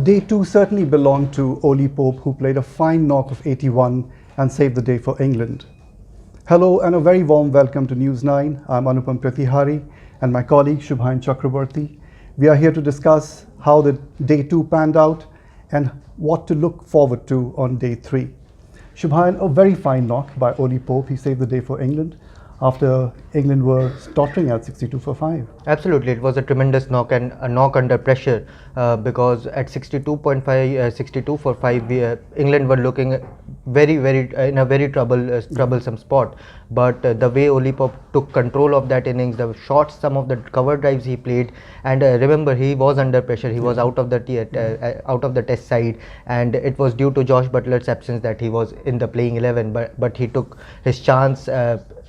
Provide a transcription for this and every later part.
Day 2 certainly belonged to Oli Pope, who played a fine knock of 81 and saved the day for England. Hello and a very warm welcome to News 9. I'm Anupam Pratihari and my colleague Shubhain Chakraborty. We are here to discuss how the Day 2 panned out and what to look forward to on Day 3. Shubhain, a very fine knock by Oli Pope. He saved the day for England after England were tottering at 62 for 5. Absolutely, it was a tremendous knock and a knock under pressure because at 62.5, 62 for 5, England were looking very in a very troublesome spot. But the way Oli Pope took control of that innings, the shots, some of the cover drives he played, and remember he was under pressure. He was out of the Test side, and it was due to Josh Buttler's absence that he was in the playing 11. But he took his chance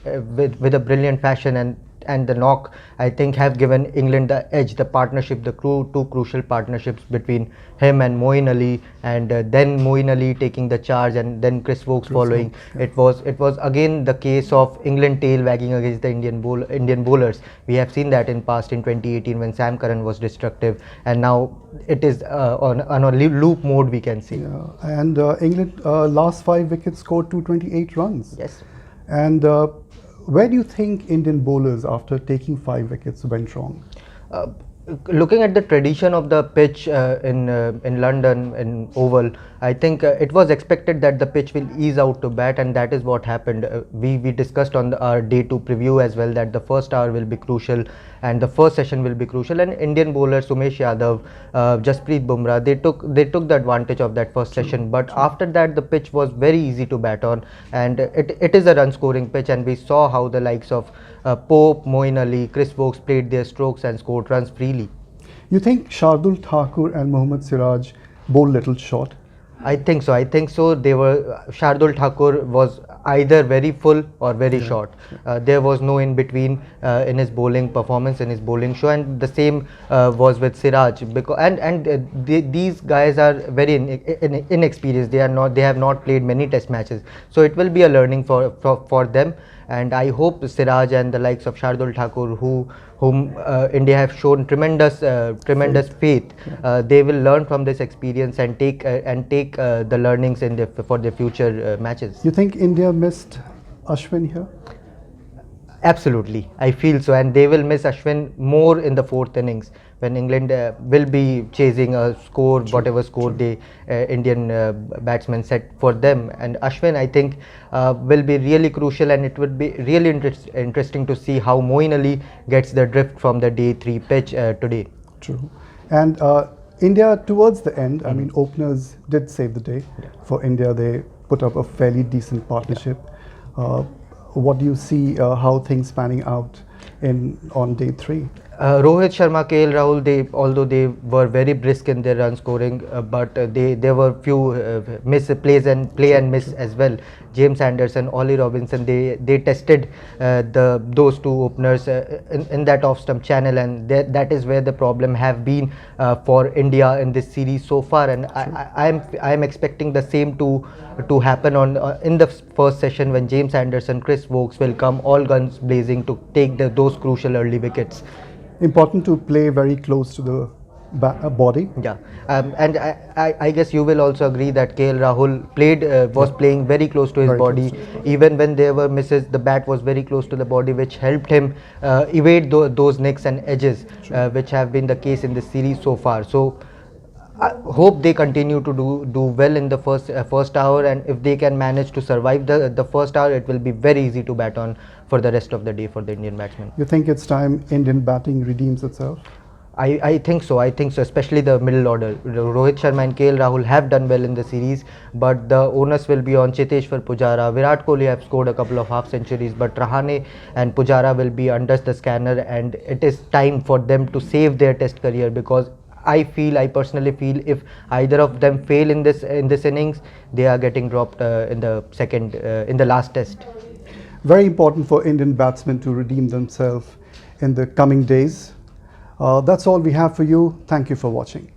with a brilliant fashion, and the knock, I think, have given England the edge. The partnership, the two crucial partnerships between him and Moeen Ali, and then Moeen Ali taking the charge, and then Chris Woakes following. Yeah. It was again the case of England tail wagging against the Indian bowlers. We have seen that in past, in 2018 when Sam Curran was destructive, and now it is on a loop mode, we can see. Yeah. And England last 5 wickets scored 228 runs. Yes. And where do you think Indian bowlers, after taking 5 wickets, went wrong? Looking at the tradition of the pitch in London, in Oval, I think it was expected that the pitch will ease out to bat, and that is what happened. We discussed on our Day 2 preview as well that the first hour will be crucial and the first session will be crucial, and Indian bowlers Umesh Yadav, Jasprit Bumrah, they took the advantage of that first session. But after that the pitch was very easy to bat on, and it is a run scoring pitch, and we saw how the likes of Pope, Moeen Ali, Chris Woakes played their strokes and scored runs freely. You think Shardul Thakur and Mohammad Siraj bowled little short? I think so. They were Shardul Thakur was either very full or very short. There was no in between in his bowling performance, in his bowling show, and the same was with Siraj. These guys are very inexperienced. They have not played many Test matches, so it will be a learning for them. And I hope Siraj and the likes of Shardul Thakur, whom India have shown tremendous faith, they will learn from this experience and take the learnings for their future matches. You think India missed Ashwin here? Absolutely, I feel so, and they will miss Ashwin more in the 4th innings when England will be chasing a score, whatever score the Indian batsmen set for them. And Ashwin, I think, will be really crucial, and it would be really interesting to see how Moeen Ali gets the drift from the Day 3 pitch today. True. And India towards the end, I mean, openers did save the day for India. They put up a fairly decent partnership. What do you see how things panning out on Day 3? Rohit Sharma, KL Rahul, although they were very brisk in their run scoring, but there were few misplays and play and miss as well. James Anderson, Ollie Robinson, they tested those two openers in that off-stump channel, and that is where the problem have been for India in this series so far. And I am expecting the same to happen in the first session when James Anderson, Chris Woakes will come all guns blazing to take those crucial early wickets. Important to play very close to the body. Yeah, and I guess you will also agree that KL Rahul was playing very close to his body. Even when there were misses, the bat was very close to the body, which helped him evade those nicks and edges, which have been the case in this series so far. So I hope they continue to do well in the first hour, and if they can manage to survive the first hour, it will be very easy to bat on for the rest of the day for the Indian batsmen. You think it's time Indian batting redeems itself? I think so, especially the middle order. Rohit Sharma and KL Rahul have done well in the series, but the onus will be on Cheteshwar Pujara. Virat Kohli have scored a couple of half centuries, but Rahane and Pujara will be under the scanner, and it is time for them to save their Test career, because I personally feel if either of them fail in this innings, they are getting dropped in the last Test. Very important for Indian batsmen to redeem themselves in the coming days. That's all we have for you. Thank you for watching.